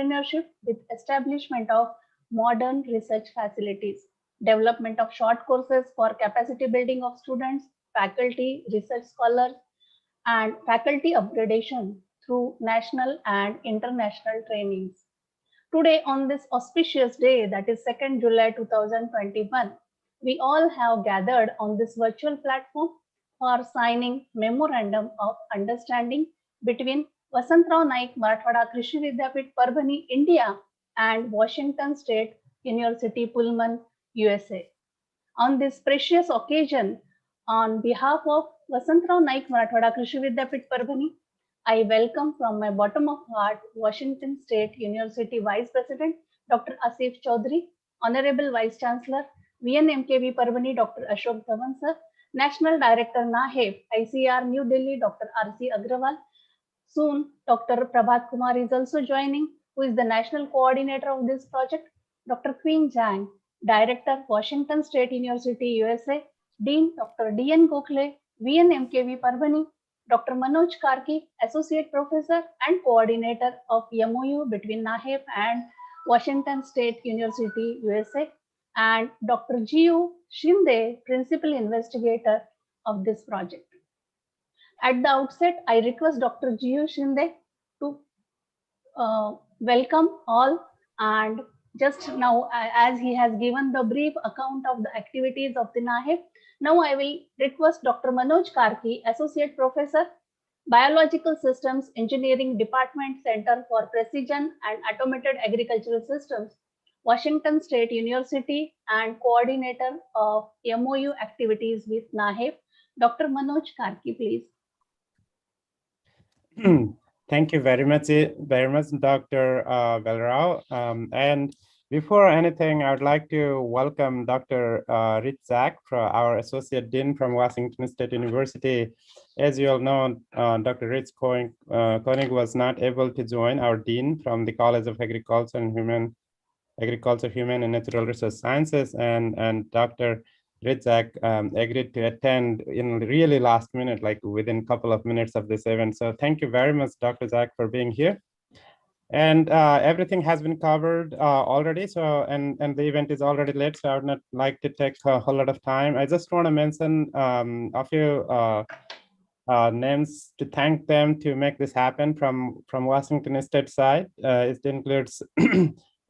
entrepreneurship with establishment of modern research facilities, development of short courses for capacity building of students, faculty, research scholars, and faculty upgradation through national and international trainings. Today, on this auspicious day, that is 2nd July 2021, we all have gathered on this virtual platform for signing Memorandum of Understanding between Vasantrao Naik Marathwada Krishi Vidyapit Parbhani, India and Washington State University, Pullman, USA. On this precious occasion, on behalf of Vasantrao Naik Marathwada Krishi Vidyapit Parbhani, I welcome from my bottom of heart Washington State University Vice President Dr. Asif Chaudhary, Honorable Vice Chancellor VNMKV Parbhani Dr. Ashok Dhawan Sir, National Director NAHEP ICR New Delhi Dr. R.C. Agrawal. Soon Dr. Prabhat Kumar is also joining, who is the National Coordinator of this project. Dr. Queen Zhang, Director Washington State University USA, Dean Dr. D.N. Gokhale, VNMKV Parbhani, Dr. Manoj Karki, Associate Professor and Coordinator of MOU between NAHEP and Washington State University, USA, and Dr. G.U. Shinde, Principal Investigator of this project. At the outset, I request Dr. G.U. Shinde to welcome all, and just now, as he has given the brief account of the activities of the NAHEP, now I will request Dr. Manoj Karki, Associate Professor, Biological Systems Engineering Department, Center for Precision and Automated Agricultural Systems, Washington State University, and Coordinator of MOU activities with NAHEP. Dr. Manoj Karki, please. Thank you very much, Dr. Belrao. And before anything, I would like to welcome Dr. Rich Zach, our Associate Dean from Washington State University. As you all know, Dr. Rich Koenig was not able to join, our Dean from the College of Agriculture and Human and Natural Resource Sciences, and Dr. Ritzak agreed to attend in really last minute, like within a couple of minutes of this event. So thank you very much, Dr. Zach, for being here. And everything has been covered already. So and the event is already late, so I would not like to take a whole lot of time. I just want to mention a few names to thank them to make this happen from Washington State side. It includes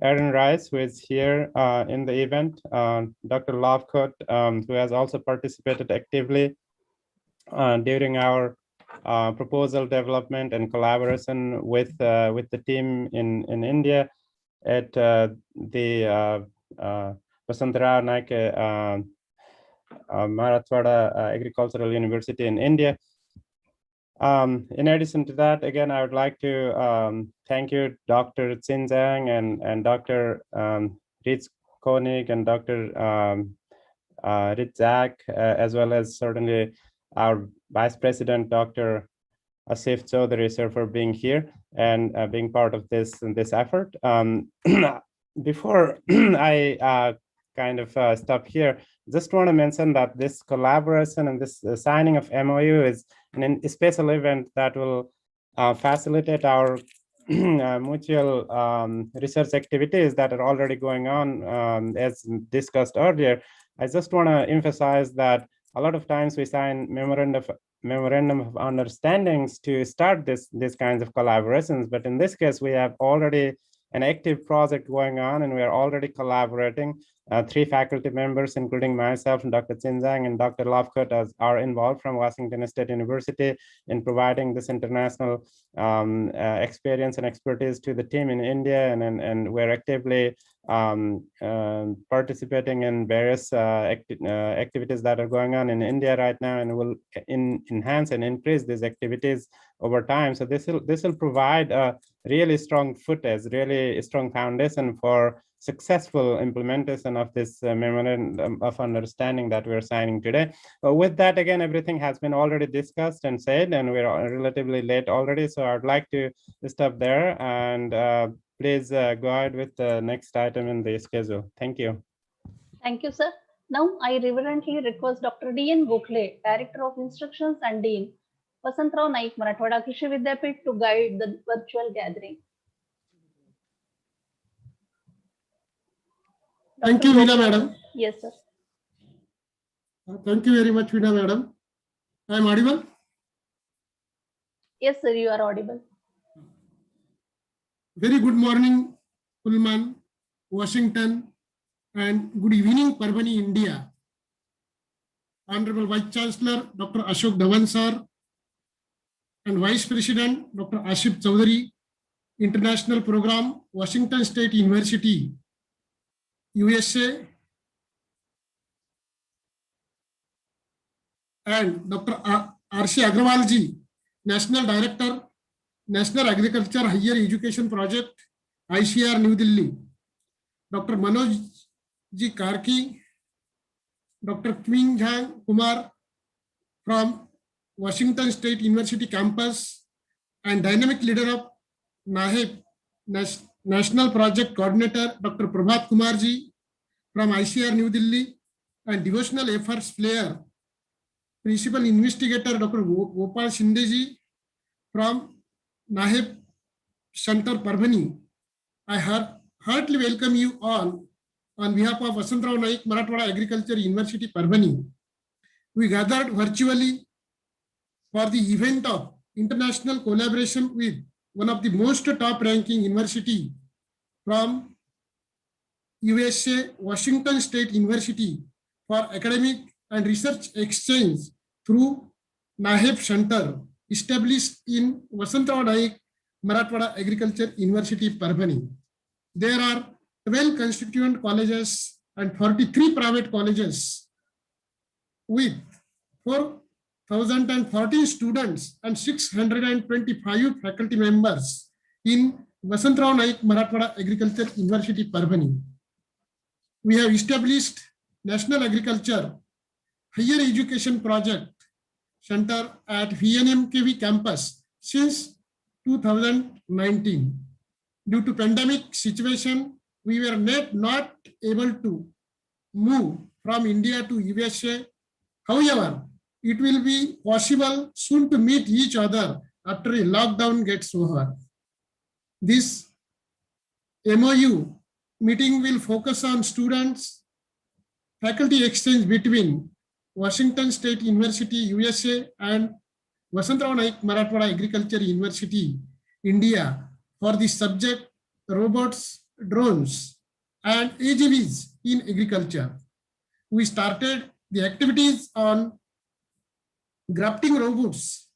Aaron Rice, who is here in the event, Dr. Lovecoat, who has also participated actively during our proposal development and collaboration with the team in India at the Vasantrao Naik Marathwada Agricultural University in India. In addition to that, again, I would like to thank you, Dr. Queen Zhang and Dr. Rich Koenig and Dr. Rich Zach, as well as certainly our Vice President, Dr. Asif Chaudhary, sir, for being here and being part of this effort. Before I kind of stop here, just want to mention that this collaboration and this signing of MOU is a special event that will facilitate our mutual research activities that are already going on, as discussed earlier. I just want to emphasize that a lot of times we sign memorandum of understandings to start these kinds of collaborations, but in this case we have already an active project going on, and we are already collaborating. 3 faculty members, including myself and Dr. Queen Zhang and Dr. Lovecoat, are involved from Washington State University in providing this international experience and expertise to the team in India, and we're actively participating in various activities that are going on in India right now, and will enhance and increase these activities over time. So this will provide a really strong footage, really strong foundation for successful implementation of this memorandum of understanding that we're signing today. With that, again, everything has been already discussed and said, and we're relatively late already, so I'd like to stop there and please go ahead with the next item in the schedule. Thank you. Thank you, sir. Now I reverently request Dr. D.N. Gokhale, Director of Instructions and Dean, Vasantrao Naik Marathwada Krishi Vidyapit, to guide the virtual gathering. Thank you, Veena madam. Yes, sir. Thank you very much, Veena madam. I am audible? Yes, sir, you are audible. Very good morning, Pullman, Washington, and good evening, Parbhani, India. Honorable Vice Chancellor, Dr. Ashok Dhawan sir, and Vice President, Dr. Ashif Chowdhury, International Program, Washington State University, USA, and Dr. R.C. Agrawal ji, National Director, National Agriculture Higher Education Project, ICR, New Delhi. Dr. Manoj ji Karki, Dr. Kwing Jhang Kumar from Washington State University campus and dynamic leader of NAHEP, National Project Coordinator, Dr. Prabhat Kumar ji from ICR, New Delhi, and devotional efforts player, Principal Investigator, Dr. Gopal Shinde ji from NAHEP Center, Parbhani. I heartily welcome you all on behalf of Vasantrao Naik Marathwada Agriculture University, Parbhani. We gathered virtually for the event of international collaboration with one of the most top-ranking university from USA, Washington State University, for academic and research exchange through NAHEP Center, established in Vasantrao Naik Marathwada Agriculture University, Parbhani. There are 12 constituent colleges and 43 private colleges with 4,014 students and 625 faculty members in Vasantrao Naik Marathwada Agriculture University, Parbhani. We have established National Agriculture Higher Education Project Center at VNMKV campus since 2019. Due to pandemic situation, we were not able to move from India to USA. However, it will be possible soon to meet each other after a lockdown gets over. This MOU meeting will focus on students, faculty exchange between Washington State University, USA, and Vasantrao Naik Marathwada Agriculture University, India, for the subject robots, drones, and AGVs in agriculture. We started the activities on grafting robots,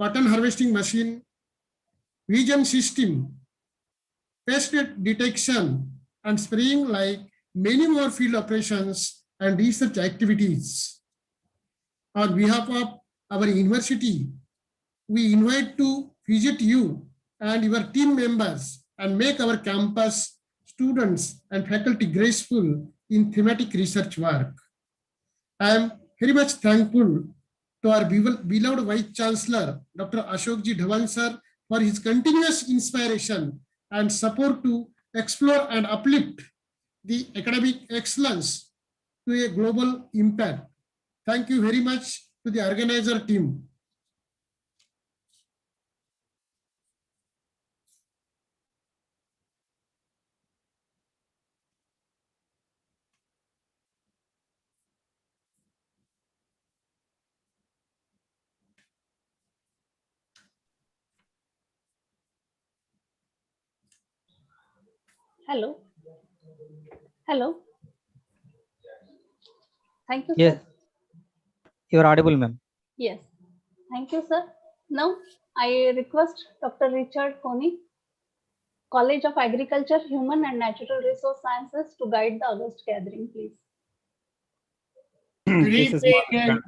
cotton harvesting machine, vision system, pest detection, and spraying, like many more field operations and research activities. On behalf of our university, we invite to visit you and your team members and make our campus, students, and faculty graceful in thematic research work. I am very much thankful to our beloved Vice Chancellor, Dr. Ashok Ji Dhawan sir, for his continuous inspiration and support to explore and uplift the academic excellence to a global impact. Thank you very much to the organizer team. Hello. Hello. Thank you, Yes, sir. you are audible, ma'am. Yes. Thank you, sir. Now, I request Dr. Richard Coney, College of Agriculture, Human and Natural Resource Sciences, to guide the August gathering, please. Good This is evening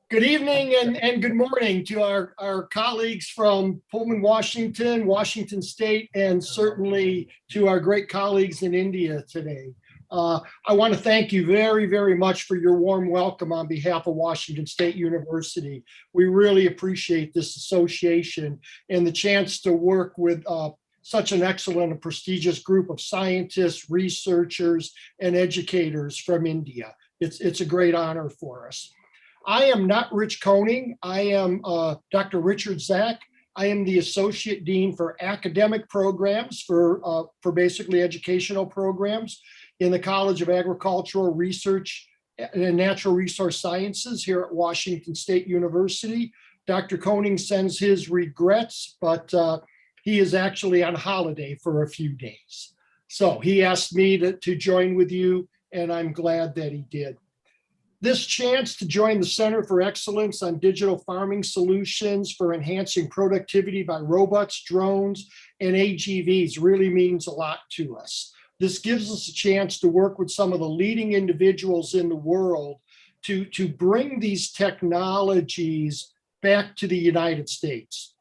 good evening and good morning to our colleagues from Pullman, Washington, Washington State, and certainly to our great colleagues in India today. I want to thank you very, very much for your warm welcome on behalf of Washington State University. We really appreciate this association and the chance to work with such an excellent and prestigious group of scientists, researchers, and educators from India. It's a great honor for us. I am not Rich Koning. I am Dr. Richard Zach. I am the Associate Dean for Academic Programs for basically educational programs in the College of Agricultural Research and Natural Resource Sciences here at Washington State University. Dr. Koning sends his regrets, but he is actually on holiday for a few days. So he asked me to join with you, and I'm glad that he did. This chance to join the Center for Excellence on Digital Farming Solutions for enhancing productivity by robots, drones, and AGVs really means a lot to us. This gives us a chance to work with some of the leading individuals in the world to bring these technologies back to the United States.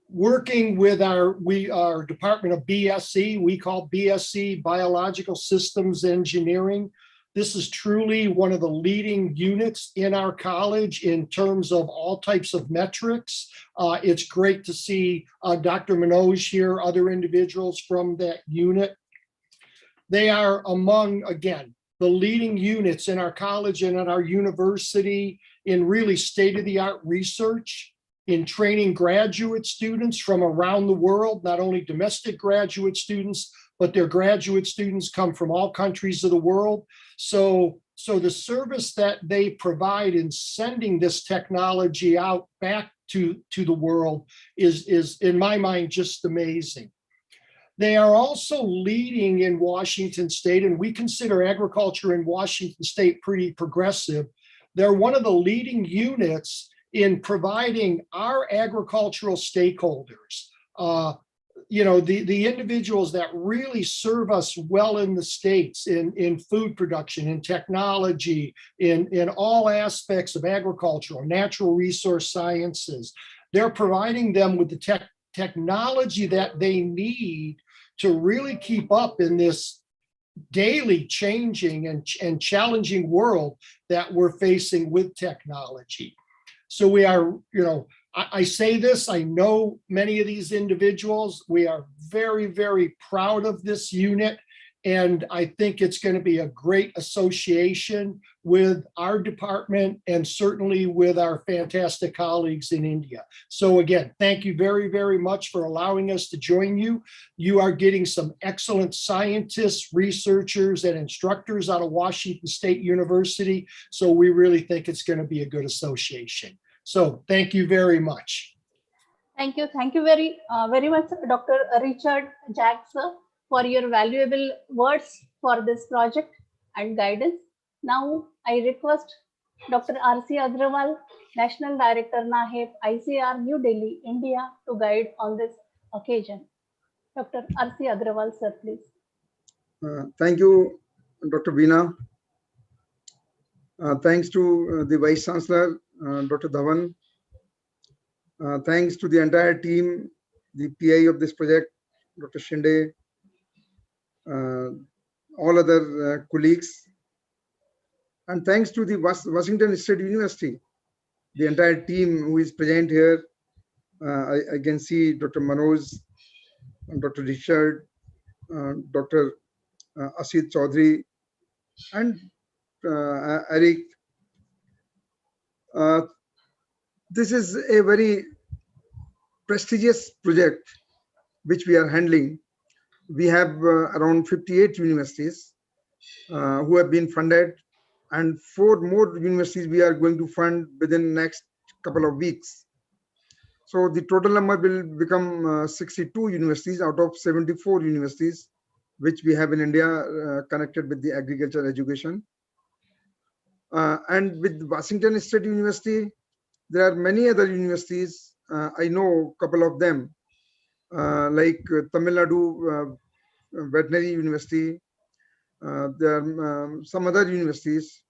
Working with our Department of BSE, we call BSE Biological Systems Engineering. This is truly one of the leading units in our college in terms of all types of metrics. It's great to see Dr. Manoj here, other individuals from that unit. They are among, again, the leading units in our college and at our university in really state-of-the-art research, in training graduate students from around the world, not only domestic graduate students, but their graduate students come from all countries of the world. So the service that they provide in sending this technology out back to the world is in my mind, just amazing. They are also leading in Washington State, and we consider agriculture in Washington State pretty progressive. They're one of the leading units in providing our agricultural stakeholders, the individuals that really serve us well in the States in food production, in technology, in all aspects of agricultural, natural resource sciences. They're providing them with the technology that they need to really keep up in this daily changing and challenging world that we're facing with technology. So we are, I say this, I know many of these individuals. We are very, very proud of this unit. And I think it's going to be a great association with our department and certainly with our fantastic colleagues in India. So again, thank you very, very much for allowing us to join you. You are getting some excellent scientists, researchers, and instructors out of Washington State University. So we really think it's going to be a good association. So thank you very much. Thank you very much, Dr. Richard Jacks, for your valuable words for this project and guidance. Now I request Dr. R.C. Agrawal, National Director, NAHEP, ICR, New Delhi, India, to guide on this occasion. Dr. R.C. Agrawal, sir, please. Thank you, Dr. Veena. Thanks to the Vice Chancellor, Dr. Dhawan. Thanks to the entire team, the PI of this project, Dr. Shinde, all other colleagues. And thanks to the Washington State University, the entire team who is present here. I can see Dr. Manoj, Dr. Richard, Dr. Asit Chaudhary, and Eric. This is a very prestigious project which we are handling. We have around 58 universities who have been funded, and 4 more universities we are going to fund within the next couple of weeks. So the total number will become 62 universities out of 74 universities which we have in India connected with the agriculture education. And with Washington State University, there are many other universities. I know a couple of them, like Tamil Nadu Veterinary University. There are some other universities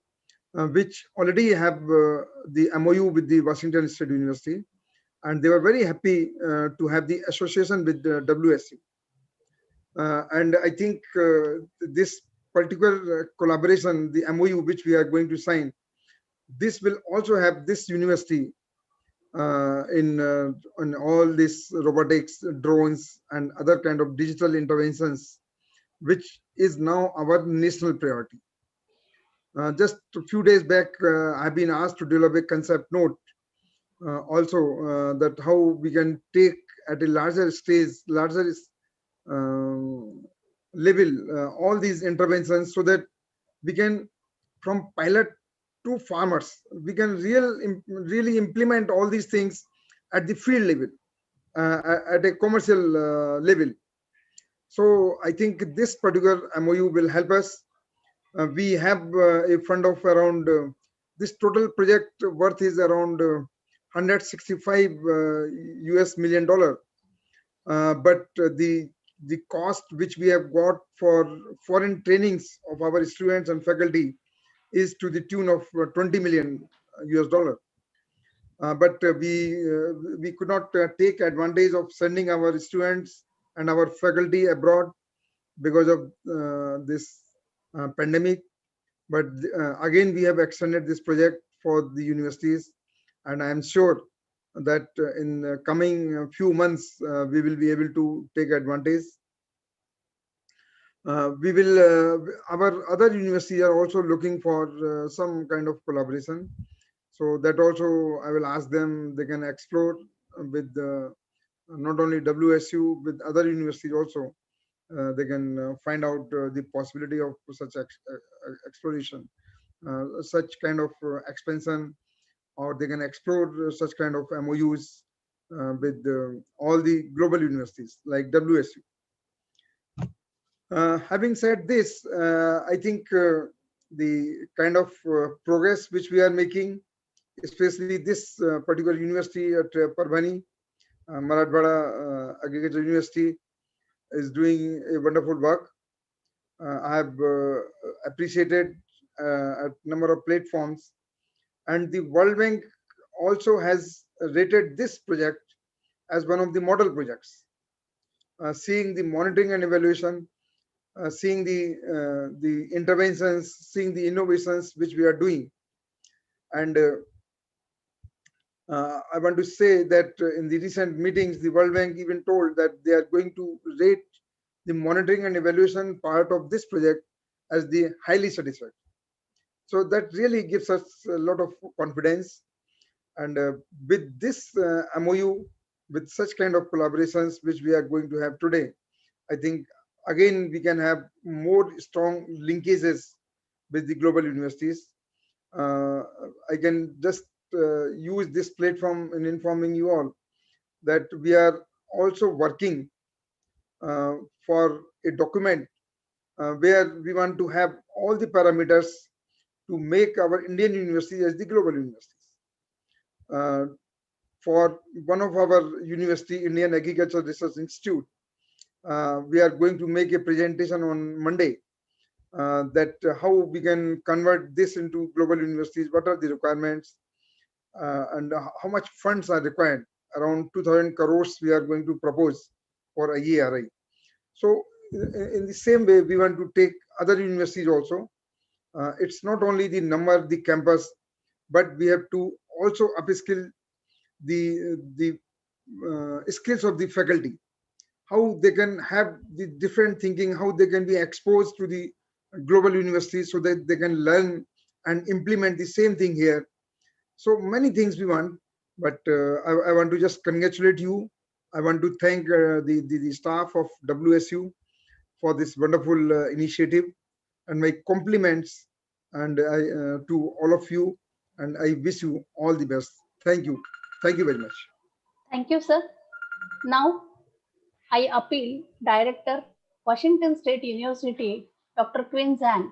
which already have the MOU with the Washington State University, and they were very happy to have the association with the WSC. And I think this particular collaboration, the MOU which we are going to sign, this will also have this university in all this robotics, drones, and other kind of digital interventions, which is now our national priority. Just a few days back, I've been asked to develop a concept note also that how we can take at a larger stage, larger level, all these interventions, so that we can, from pilot to farmers, we can really implement all these things at the field level, at a commercial level. So I think this particular MOU will help us. We have a fund of around, this total project worth is around 165 US million dollar. But the cost which we have got for foreign trainings of our students and faculty is to the tune of 20 million US dollar. But we could not take advantage of sending our students and our faculty abroad because of this pandemic. But again, we have extended this project for the universities, and I am sure that in the coming few months, we will be able to take advantage. Our other universities are also looking for some kind of collaboration. So that also I will ask them, they can explore with not only WSU, with other universities also. They can find out the possibility of such exploration, such kind of expansion, or they can explore such kind of MOUs with all the global universities like WSU. Having said this, I think the kind of progress which we are making, especially this particular university at Parbhani, Marathwada Agriculture University, is doing a wonderful work. I have appreciated a number of platforms, and the World Bank also has rated this project as one of the model projects. Seeing the monitoring and evaluation, seeing the interventions, seeing the innovations which we are doing. And I want to say that in the recent meetings, the World Bank even told that they are going to rate the monitoring and evaluation part of this project as the highly satisfactory. So that really gives us a lot of confidence. And with this MOU, with such kind of collaborations which we are going to have today, I think again we can have more strong linkages with the global universities. I can just use this platform in informing you all that we are also working for a document where we want to have all the parameters to make our Indian universities as the global universities. For one of our university, Indian Agriculture Research Institute, we are going to make a presentation on Monday that how we can convert this into global universities, what are the requirements, and how much funds are required. Around 2,000 crores we are going to propose for IARI. So in the same way, we want to take other universities also. It's not only the number, the campus, but we have to also upskill the skills of the faculty, how they can have the different thinking, how they can be exposed to the global universities so that they can learn and implement the same thing here. So many things we want, but I want to just congratulate you. I want to thank the staff of WSU for this wonderful initiative, and my compliments and to all of you, and I wish you all the best. Thank you. Thank you very much. Thank you, sir. Now, I appeal Director, Washington State University, Dr. Quinn Zhang,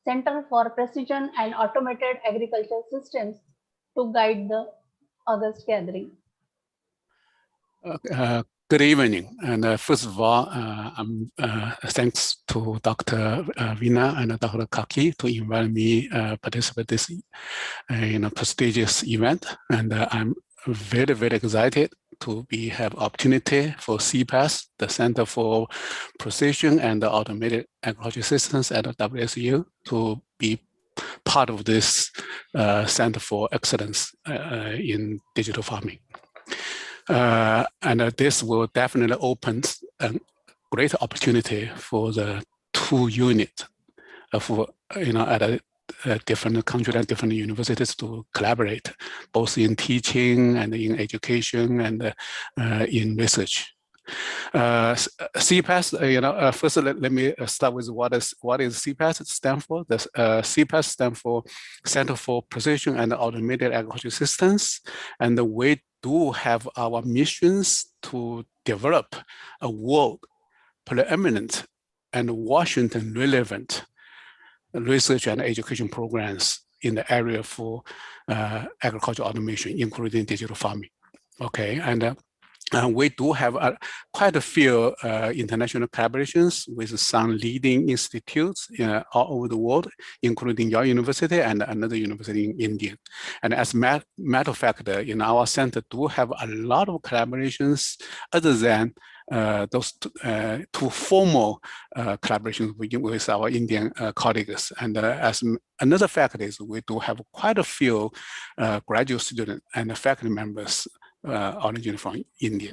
Center for Precision and Automated Agriculture Systems, to guide the August gathering. Good evening, and first of all, thanks to Dr. Vina and Dr. Kaki to invite me participate this prestigious event, and I'm very, very excited to have opportunity for CPAAST, the Center for Precision and Automated Agriculture Systems at WSU, to be part of this Center for Excellence in Digital Farming. And this will definitely open a great opportunity for the two units of, at different countries and different universities to collaborate, both in teaching and in education and in research. CPAST, first let me start with what is CPAST stand for. The CPAST stand for Center for Precision and Automated Agriculture Systems, and we do have our missions to develop a world preeminent and Washington relevant research and education programs in the area for agricultural automation, including digital farming. Okay, and we do have quite a few international collaborations with some leading institutes all over the world, including your university and another university in India. And as a matter of fact, in our center do have a lot of collaborations other than those two formal collaborations with our Indian colleagues. And as another fact is we do have quite a few graduate students and faculty members origin from India.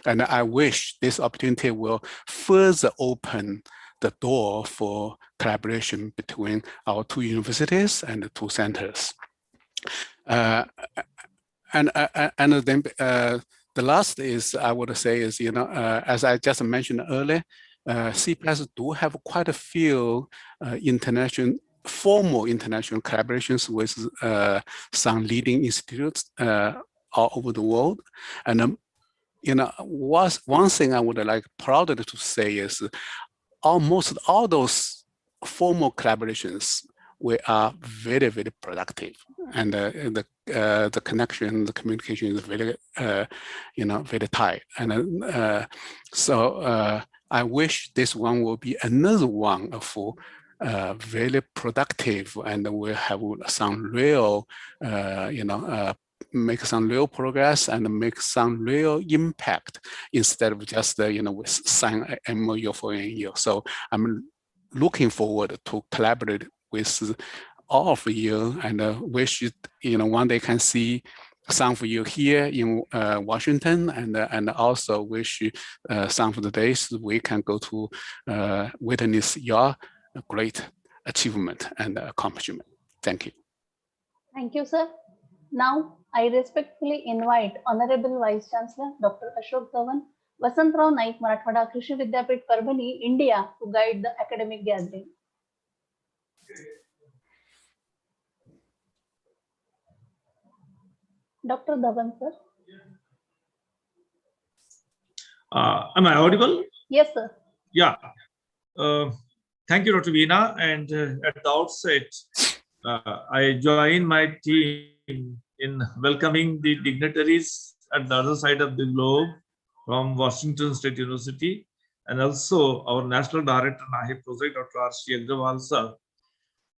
And I wish this opportunity will further open the door for collaboration between our two universities and the two centers. And then the last is, I would say is, as I just mentioned earlier, CPAS do have quite a few formal international collaborations with some leading institutes all over the world. And one thing I would like proudly to say is almost all those formal collaborations, we are very, very productive. And the connection, the communication is very, very tight. And so I wish this one will be another one of very productive, and we'll have some real, make some real progress and make some real impact instead of just, sign a MOU for a year. So I'm looking forward to collaborate with all of you, and wish, one day can see some of you here in Washington, and also wish some of the days we can go to witness your great achievement and accomplishment. Thank you. Thank you, sir. Now, I respectfully invite Honorable Vice Chancellor Dr. Ashok Dhawan, Vasantrao Naik Marathwada Krishi Vidyapit Parbhani, India, to guide the academic gathering. Dr. Dhawan, sir. Am I audible? Yes, sir. Yeah. Thank you, Dr. Veena. And at the outset, I join my team in welcoming the dignitaries at the other side of the globe from Washington State University, and also our National Director, NAHEP Project, Dr. R.C. Agrawal sir,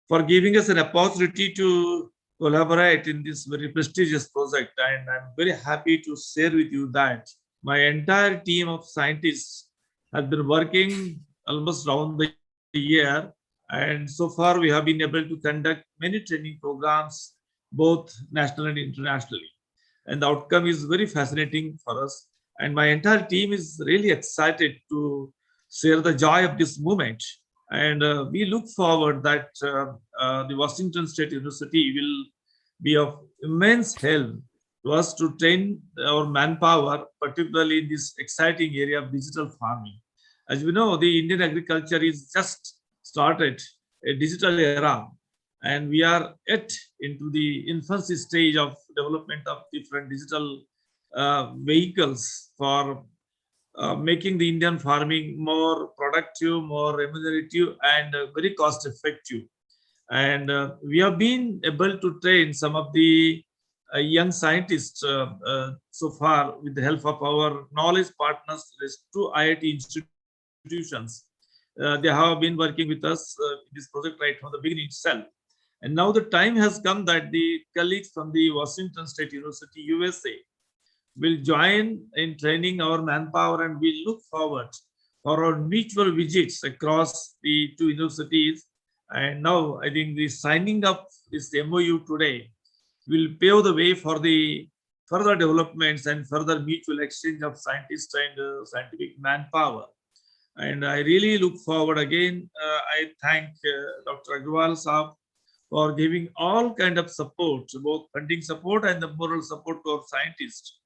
for giving us an opportunity to collaborate in this very prestigious project. And I'm very happy to share with you that my entire team of scientists has been working almost around the year. And so far, we have been able to conduct many training programs, both nationally and internationally. And the outcome is very fascinating for us. And my entire team is really excited to share the joy of this movement. And we look forward that the Washington State University will be of immense help to us to train our manpower, particularly in this exciting area of digital farming. As we know, the Indian agriculture is just started a digital era, and we are yet into the infancy stage of development of different digital vehicles for making the Indian farming more productive, more remunerative, and very cost effective. And we have been able to train some of the young scientists so far with the help of our knowledge partners, two IIT institutions. They have been working with us in this project right from the beginning itself. And now the time has come that the colleagues from the Washington State University, USA, will join in training our manpower, and we look forward for our mutual visits across the two universities. And now I think the signing up this MOU today will pave the way for the further developments and further mutual exchange of scientists and scientific manpower. And I really look forward again. I thank Dr. Agrawal Saab for giving all kind of support, both funding support and the moral support to our scientists.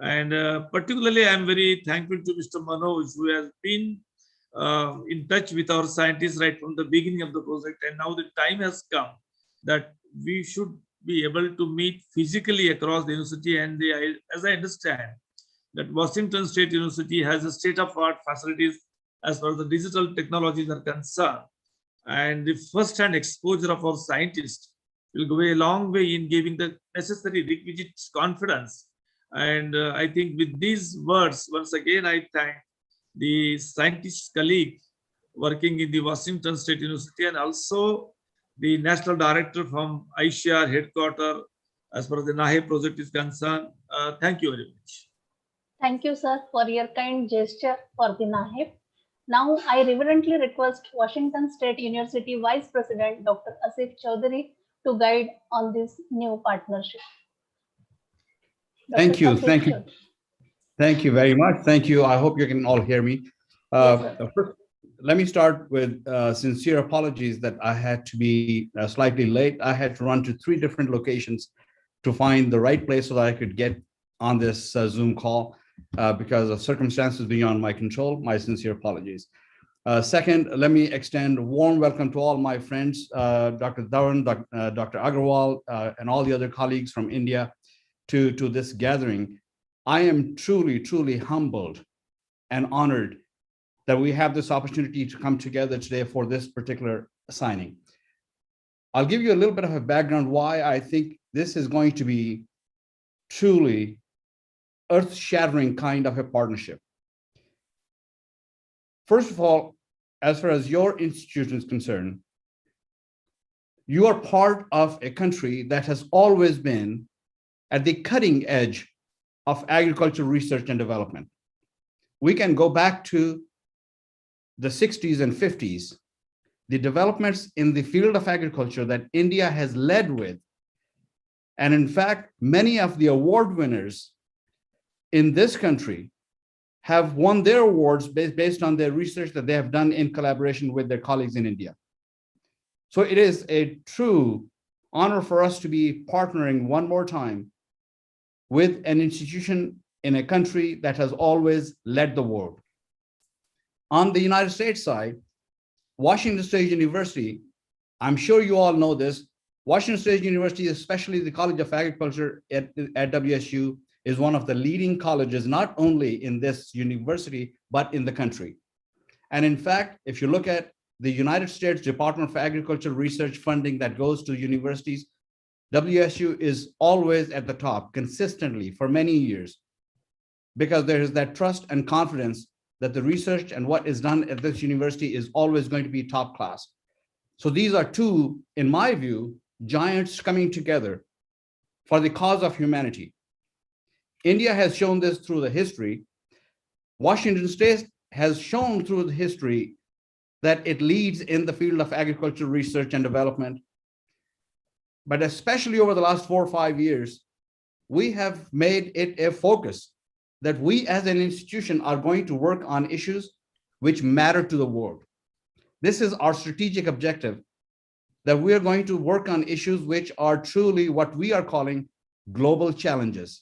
And particularly, I'm very thankful to Mr. Manoj, who has been in touch with our scientists right from the beginning of the project. And now the time has come that we should be able to meet physically across the university. And as I understand, that Washington State University has a state-of-art facilities as far as the digital technologies are concerned. And the first-hand exposure of our scientists will go a long way in giving the necessary requisite confidence. And I think with these words, once again, I thank the scientist colleague working in the Washington State University and also the national director from ICR headquarters as far as the NAHEP project is concerned. Thank you very much. Thank you, sir, for your kind gesture for the NAHEP. Now, I reverently request Washington State University Vice President Dr. Asif Chaudhary to guide on this new partnership. Thank you. Asif Thank you. Chaudhary. Thank you very much. Thank you. I hope you can all hear me. Yes, First, let me start with sincere apologies that I had to be slightly late. I had to run to 3 different locations to find the right place so that I could get on this Zoom call because of circumstances beyond my control. My sincere apologies. Second, let me extend a warm welcome to all my friends, Dr. Dhawan, Dr. Agarwal, and all the other colleagues from India to this gathering. I am truly, truly humbled and honored that we have this opportunity to come together today for this particular signing. I'll give you a little bit of a background why I think this is going to be truly earth-shattering kind of a partnership. First of all, as far as your institution is concerned, you are part of a country that has always been at the cutting edge of agricultural research and development. We can go back to the 60s and 50s, the developments in the field of agriculture that India has led with. And in fact, many of the award winners in this country have won their awards based on their research that they have done in collaboration with their colleagues in India. So it is a true honor for us to be partnering one more time with an institution in a country that has always led the world. On the United States side, Washington State University, I'm sure you all know this, Washington State University, especially the College of Agriculture at WSU, is one of the leading colleges, not only in this university, but in the country. And in fact, if you look at the United States Department of Agriculture research funding that goes to universities, WSU is always at the top consistently for many years, because there is that trust and confidence that the research and what is done at this university is always going to be top class. So these are two, in my view, giants coming together for the cause of humanity. India has shown this through the history. Washington State has shown through the history that it leads in the field of agricultural research and development. But especially over the last 4 or 5 years, we have made it a focus that we as an institution are going to work on issues which matter to the world. This is our strategic objective, that we are going to work on issues which are truly what we are calling global challenges.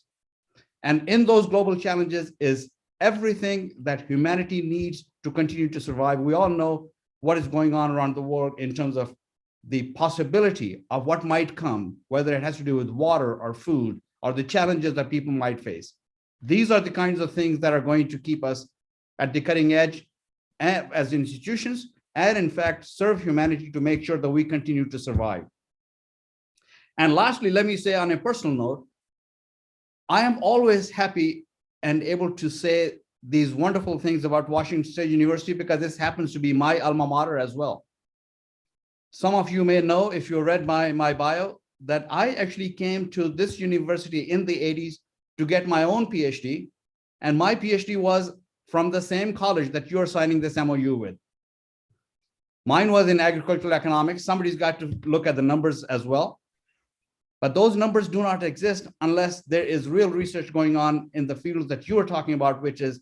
And in those global challenges is everything that humanity needs to continue to survive. We all know what is going on around the world in terms of the possibility of what might come, whether it has to do with water or food or the challenges that people might face. These are the kinds of things that are going to keep us at the cutting edge as institutions, and in fact, serve humanity to make sure that we continue to survive. And lastly, let me say on a personal note, I am always happy and able to say these wonderful things about Washington State University because this happens to be my alma mater as well. Some of you may know, if you read my bio, that I actually came to this university in the 80s to get my own PhD. And my PhD was from the same college that you're signing this MOU with. Mine was in agricultural economics. Somebody's got to look at the numbers as well. But those numbers do not exist unless there is real research going on in the fields that you are talking about, which is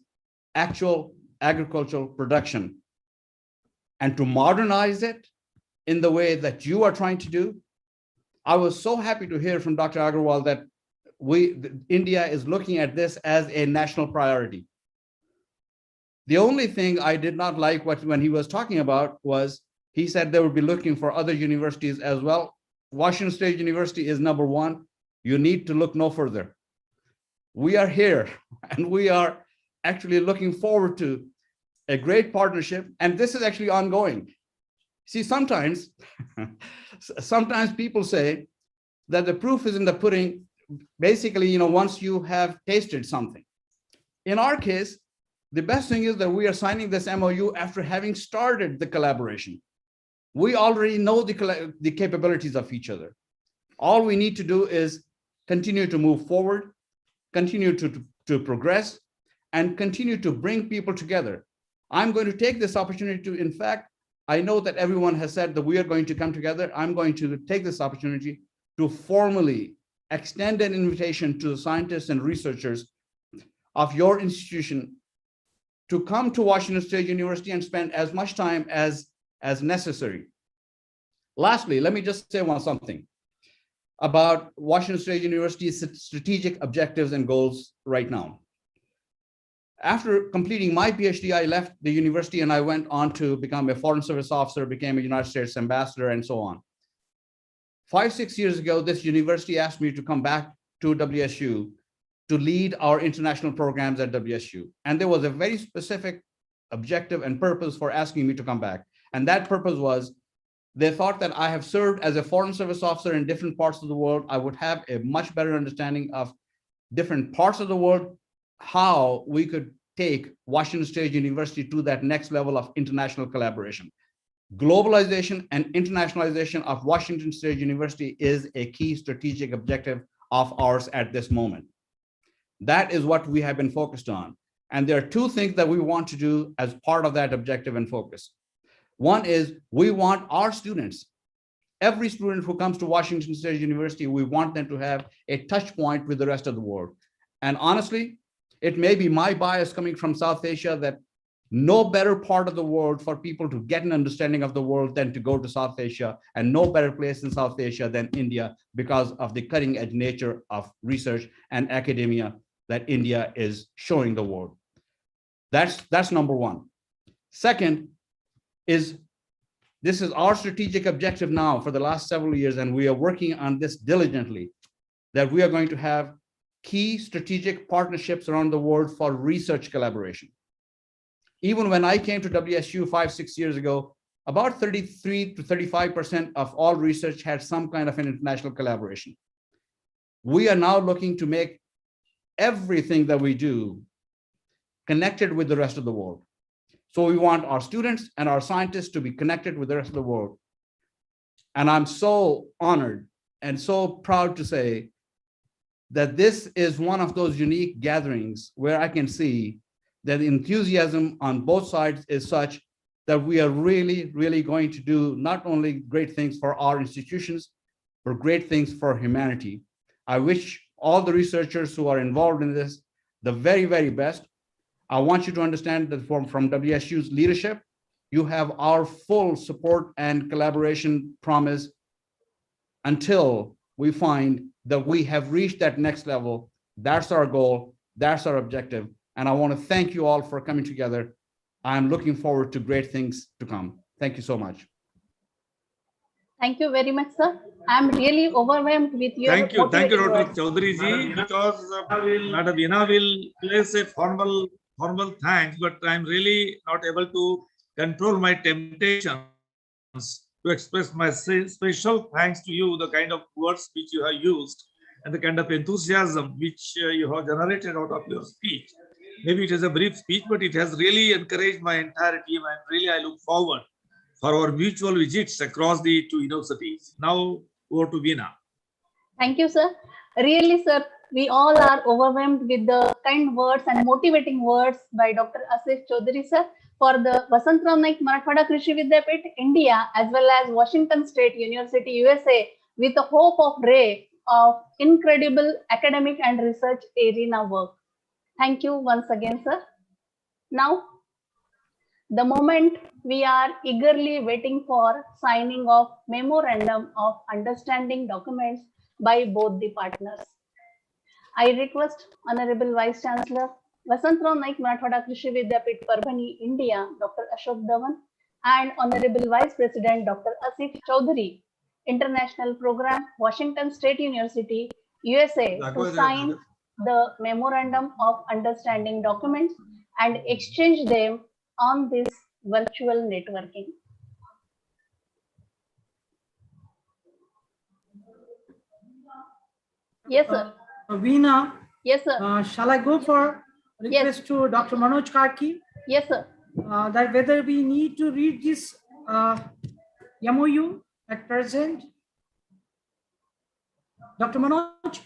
actual agricultural production. And to modernize it in the way that you are trying to do, I was so happy to hear from Dr. Agarwal that India is looking at this as a national priority. The only thing I did not like when he was talking about was he said they would be looking for other universities as well. Washington State University is number one. You need to look no further. We are here and we are actually looking forward to a great partnership. And this is actually ongoing. See, sometimes people say that the proof is in the pudding. Basically, once you have tasted something. In our case, the best thing is that we are signing this MOU after having started the collaboration. We already know the capabilities of each other. All we need to do is continue to move forward, continue to progress, and continue to bring people together. I'm going to take this opportunity to, in fact, I know that everyone has said that we are going to come together. I'm going to take this opportunity to formally extend an invitation to the scientists and researchers of your institution to come to Washington State University and spend as much time as necessary. Lastly, let me just say something about Washington State University's strategic objectives and goals right now. After completing my PhD, I left the university and I went on to become a Foreign Service officer, became a United States ambassador, and so on. 5-6 years ago, this university asked me to come back to WSU to lead our international programs at WSU. And there was a very specific objective and purpose for asking me to come back. And that purpose was, they thought that I have served as a Foreign Service officer in different parts of the world. I would have a much better understanding of different parts of the world, how we could take Washington State University to that next level of international collaboration. Globalization and internationalization of Washington State University is a key strategic objective of ours at this moment. That is what we have been focused on. And there are two things that we want to do as part of that objective and focus. One is we want our students, every student who comes to Washington State University, we want them to have a touch point with the rest of the world. And honestly, it may be my bias coming from South Asia that no better part of the world for people to get an understanding of the world than to go to South Asia, and no better place in South Asia than India because of the cutting edge nature of research and academia that India is showing the world. That's number one. Second is, this is our strategic objective now for the last several years, and we are working on this diligently, that we are going to have key strategic partnerships around the world for research collaboration. Even when I came to WSU 5-6 years ago, about 33 to 35% of all research had some kind of an international collaboration. We are now looking to make everything that we do connected with the rest of the world. So we want our students and our scientists to be connected with the rest of the world. And I'm so honored and so proud to say that this is one of those unique gatherings where I can see that the enthusiasm on both sides is such that we are really, really going to do not only great things for our institutions, but great things for humanity. I wish all the researchers who are involved in this the very, very best. I want you to understand that from WSU's leadership, you have our full support and collaboration promise until we find that we have reached that next level. That's our goal, that's our objective. And I want to thank you all for coming together. I'm looking forward to great things to come. Thank you so much. Thank you very much, sir. I'm really overwhelmed with your Thank you, Dr. words. Chaudhary ji, because Madam Veena will place a formal thanks, but I'm really not able to control my temptations to express my special thanks to you, the kind of words which you have used and the kind of enthusiasm which you have generated out of your speech. Maybe it is a brief speech, but it has really encouraged my entire team, and really I look forward for our mutual visits across the two universities. Now over to Veena. Thank you, sir. Really, sir, we all are overwhelmed with the kind words and motivating words by Dr. Asif Chaudhary, sir, for the Vasantrao Naik Marathwada Krishi Vidyapith, India, as well as Washington State University, USA, with a hope of ray of incredible academic and research arena work. Thank you once again, sir. Now, The moment we are eagerly waiting for signing of memorandum of understanding documents by both the partners. I request Honorable Vice Chancellor Vasantrao Naik Marathwada Krishi Vidyapit Parbhani, India, Dr. Ashok Dhawan, and Honorable Vice President Dr. Asif Chaudhary, International Program, Washington State University, USA, to sign the Memorandum of Understanding documents and exchange them on this virtual networking. Yes, sir. Veena, Yes, sir. shall I go for request to Dr. Manoj Karki? Yes, sir. That whether we need to read this MOU at present? Dr. Manoj?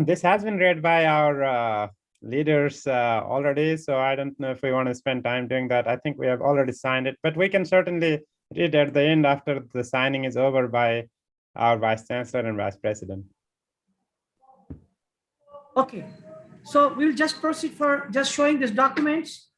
This has been read by our leaders already, so I don't know if we want to spend time doing that. I think we have already signed it, but we can certainly read at the end after the signing is over by our Vice Chancellor and Vice President. Okay, so we'll just proceed for just showing these documents.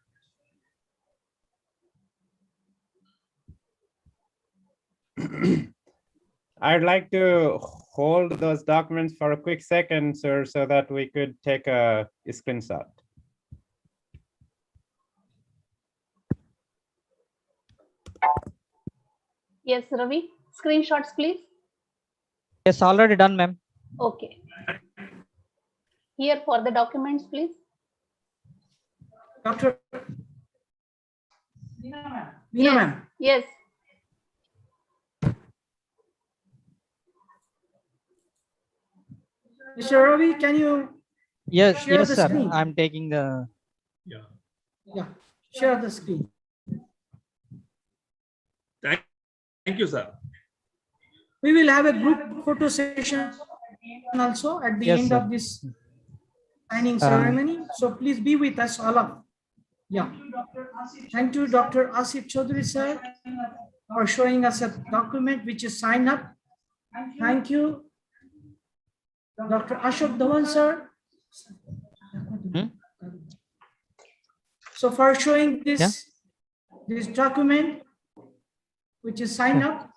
I'd like to hold those documents for a quick second, sir, so that we could take a screenshot. Yes, Ravi. Screenshots, please. Yes, already done, ma'am. Okay. Here for the documents, please. Dr. Veena, ma'am. Yes. Mr. Ravi, can you Yes, share yes, the sir. screen? I'm taking the. Yeah, share the screen. Thank you, sir. We will have a group photo session also at the Yes, end sir. of this signing ceremony. So please be with us all of. Yeah. Thank you, Dr. Asif Chaudhary, sir, for showing us a document which is signed up. Thank you, Dr. Ashok Dhawan, sir. So for showing this, this document, which is signed up.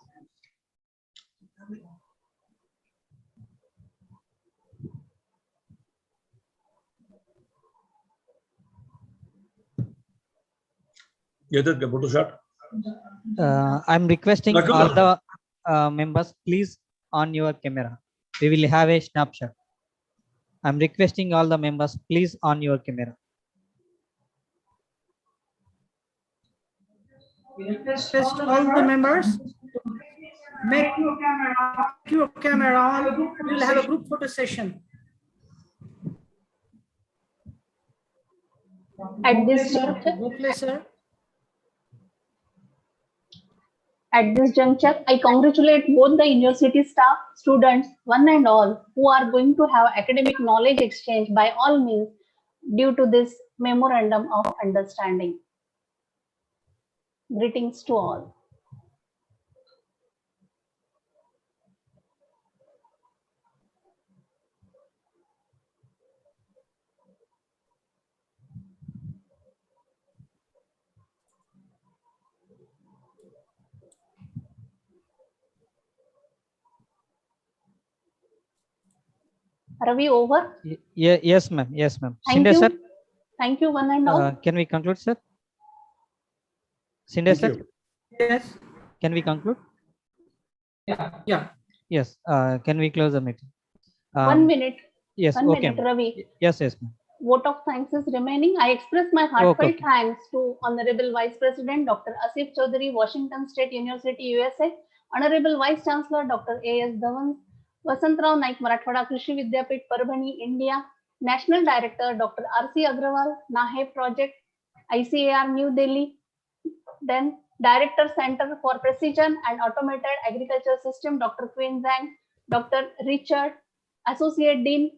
I'm requesting all the members, please on your camera. We will have a snapshot. I'm requesting all the members, please on your camera. Request all the members to make your camera on. We will have a group photo session. At this juncture, I congratulate both the university staff, students, one and all, who are going to have academic knowledge exchange by all means due to this memorandum of understanding. Greetings to all. Ravi, over. Yes, ma'am. Yes, ma'am. Thank Sinde, you. sir. Thank you, one and all. Can we conclude, sir? Sinde, sir. Yes. Can we conclude? Yeah. Yes. Can we close the meeting? 1 minute. Yes. 1 okay. minute, Ravi. Yes, yes, ma'am. Vote of thanks is remaining. I express my heartfelt thanks to Honorable Vice President Dr. Asif Chaudhary, Washington State University, USA, Honorable Vice Chancellor Dr. A.S. Dhawan, Vasantrao Naik Marathwada Krishi Vidyapit, Parbhani, India, National Director Dr. R.C. Agrawal, NAHEP Project, ICAR, New Delhi, then Director Center for Precision and Automated Agriculture System, Dr. Quinn Zhang, Dr. Richard, Associate Dean,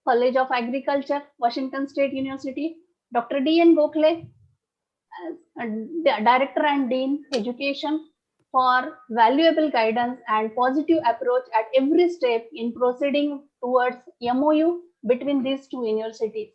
College of Agriculture, Washington State University, Dr. D.N. Gokhale, Director and Dean, Education, for valuable guidance and positive approach at every step in proceeding towards MOU between these two universities.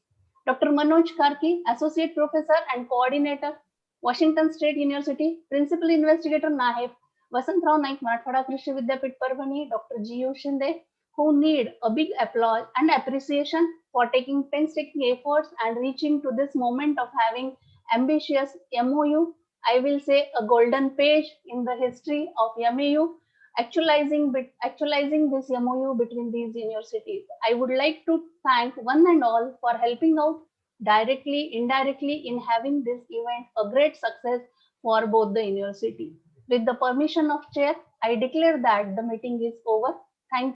Dr. Manoj Karki, Associate Professor and Coordinator, Washington State University, Principal Investigator NAHEP, Vasantrao Naik Marathwada Krishi Vidyapit Parbhani, Dr. G.U. Shinde, who need a big applause and appreciation for taking painstaking efforts and reaching to this moment of having ambitious MOU, I will say a golden page in the history of MAU, actualizing this MOU between these universities. I would like to thank one and all for helping out directly, indirectly in having this event a great success for both the university. With the permission of chair, I declare that the meeting is over. Thank you.